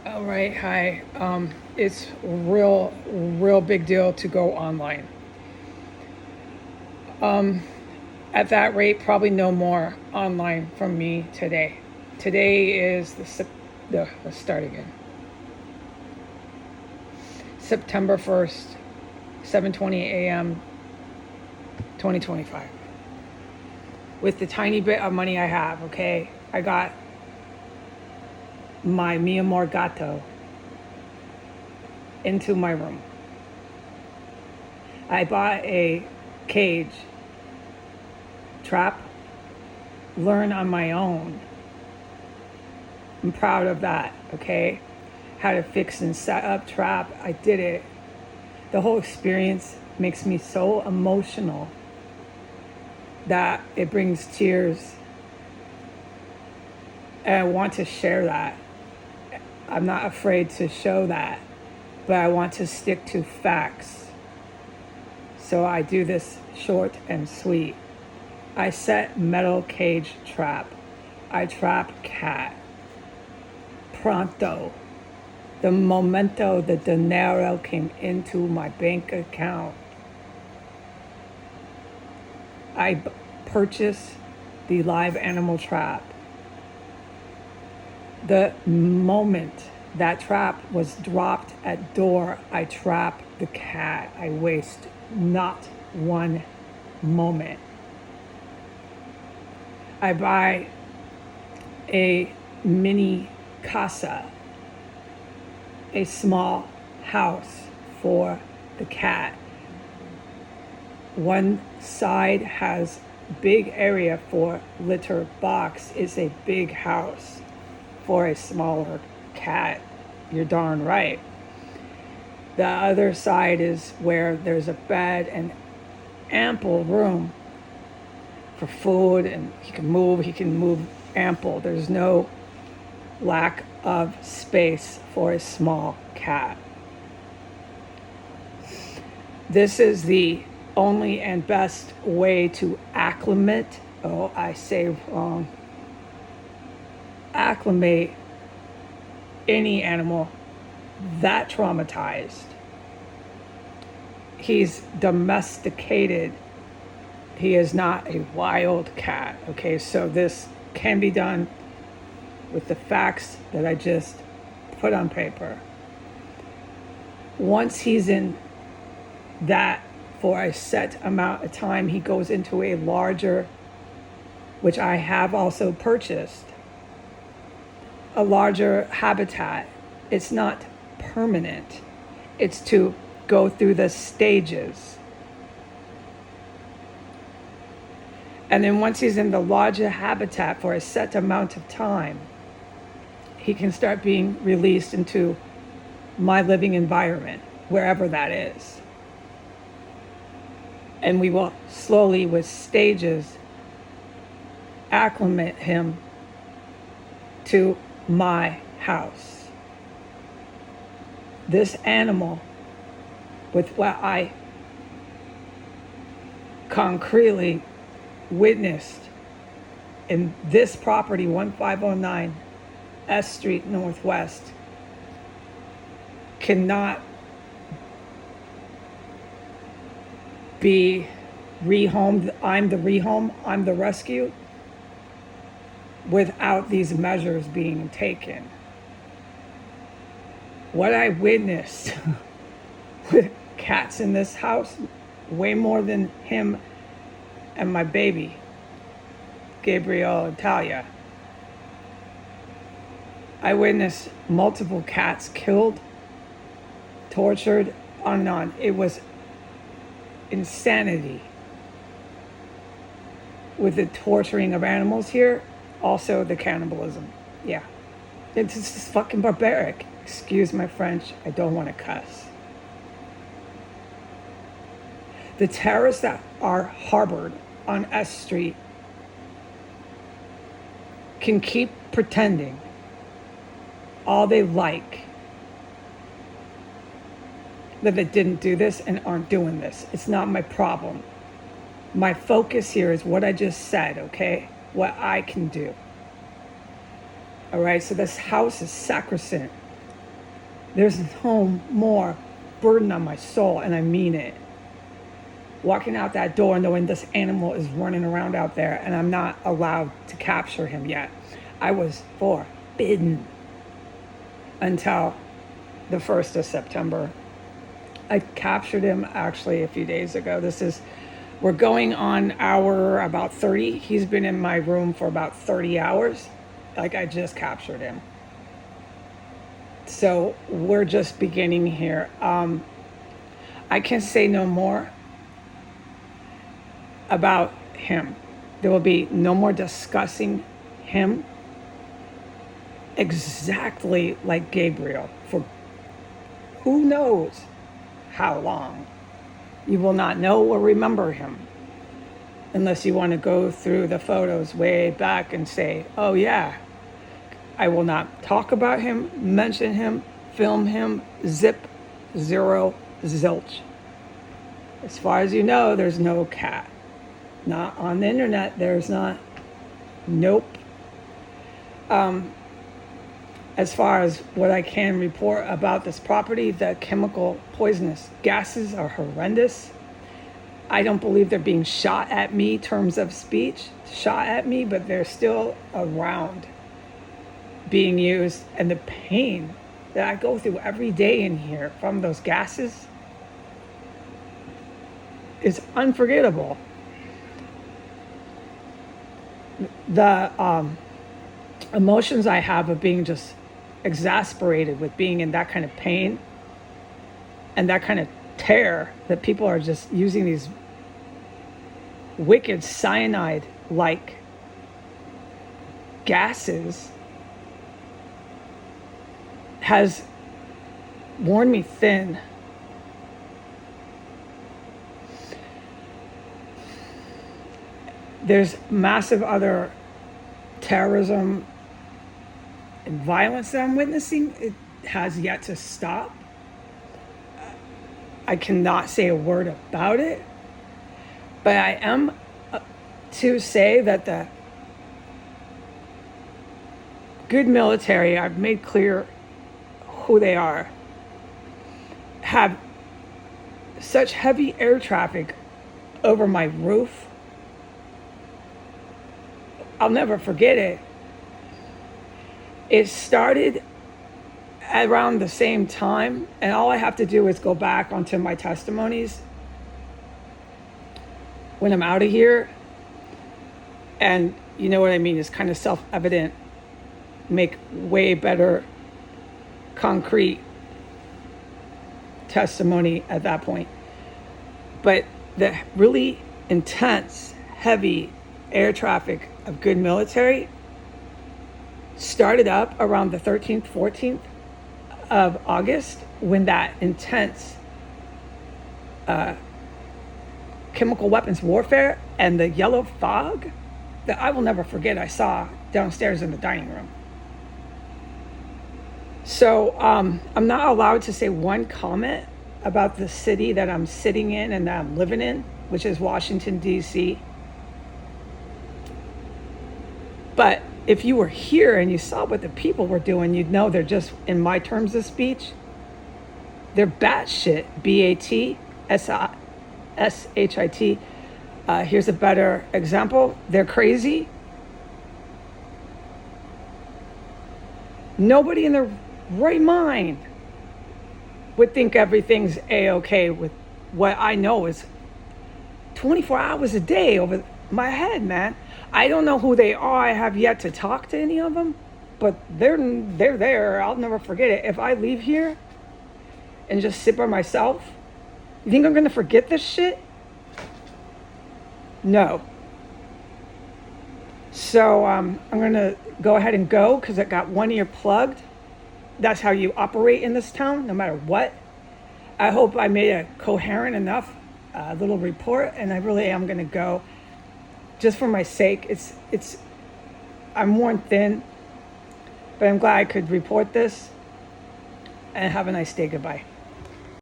All right, hi. It's real big deal to go online. At that rate, probably no more online from me today. Today is let's start again. September 1st, 7:20 a.m. 2025. With the tiny bit of money I have, okay, I got my Mi Amor Gato into my room. I bought a cage trap, learn on my own. I'm proud of that, okay? How to fix and set up trap. I did it. The whole experience makes me so emotional that it brings tears. And I want to share that. I'm not afraid to show that, but I want to stick to facts. So I do this short and sweet. I set metal cage trap. I trap cat. Pronto. The momento the dinero came into my bank account, I purchased the live animal trap. The moment that trap was dropped at door, I trap the cat. I waste not one moment. I buy a mini casa, a small house for the cat. One side has big area for litter box. It's a big house for a smaller cat. You're darn right. The other side is where there's a bed and ample room for food, and he can move ample. There's no lack of space for a small cat. This is the only and best way to acclimate. Oh, I say wrong. Acclimate any animal that traumatized. He's domesticated. He is not a wild cat. Okay, so this can be done with the facts that I just put on paper. Once he's in that for a set amount of time, he goes into a larger, which I have also purchased, a larger habitat. It's not permanent. It's to go through the stages. And then once he's in the larger habitat for a set amount of time, he can start being released into my living environment, wherever that is. And we will slowly, with stages, acclimate him to my house. This animal, with what I concretely witnessed in this property, 1509 S Street Northwest, cannot be rehomed. I'm the rehome, I'm the rescue, without these measures being taken. What I witnessed with cats in this house, way more than him and my baby, Gabriel and Talia. I witnessed multiple cats killed, tortured, on and on. It was insanity with the torturing of animals here, also the cannibalism. Yeah, it's just fucking barbaric. Excuse my French, I don't want to cuss. The terrorists that are harbored on S Street can keep pretending all they like that they didn't do this and aren't doing this. It's not my problem. My focus here is what I just said, okay? What I can do. All right, so this house is sacrosanct. There's no more burden on my soul, and I mean it. Walking out that door knowing this animal is running around out there and I'm not allowed to capture him yet. I was forbidden until the 1st of September. I captured him actually a few days ago. We're going on hour about 30. He's been in my room for about 30 hours. Like, I just captured him. So we're just beginning here. I can say no more about him. There will be no more discussing him exactly like Gabriel for who knows how long. You will not know or remember him unless you want to go through the photos way back and say, oh yeah, I will not talk about him, mention him, film him, zip, zero, zilch. As far as you know, there's no cat. Not on the internet, there's not. Nope. As far as what I can report about this property, the chemical poisonous gases are horrendous. I don't believe they're being shot at me, terms of speech, shot at me, but they're still around being used. And the pain that I go through every day in here from those gases is unforgettable. The emotions I have of being just exasperated with being in that kind of pain and that kind of terror that people are just using these wicked cyanide-like gases has worn me thin. There's massive other terrorism and violence that I'm witnessing. It has yet to stop. I cannot say a word about it, but I am to say that the good military, I've made clear who they are, have such heavy air traffic over my roof. I'll never forget it. It started around the same time, and all I have to do is go back onto my testimonies when I'm out of here, and you know what I mean, it's kind of self-evident, make way better concrete testimony at that point. But the really intense, heavy air traffic of good military started up around the 13th, 14th of August, when that intense chemical weapons warfare and the yellow fog that I will never forget I saw downstairs in the dining room. So I'm not allowed to say one comment about the city that I'm sitting in and that I'm living in, which is Washington, D.C. But if you were here and you saw what the people were doing, you'd know they're just, in my terms of speech, they're batshit, B-A-T-S-H-I-T. Here's a better example. They're crazy. Nobody in their right mind would think everything's A-okay with what I know is 24 hours a day over my head, man. I don't know who they are. I have yet to talk to any of them, but they're there. I'll never forget it. If I leave here and just sit by myself, you think I'm going to forget this shit? No. So I'm going to go ahead and go because I got one ear plugged. That's how you operate in this town, no matter what. I hope I made a coherent enough little report, and I really am going to go. Just for my sake, I'm worn thin, but I'm glad I could report this, and have a nice day. Goodbye.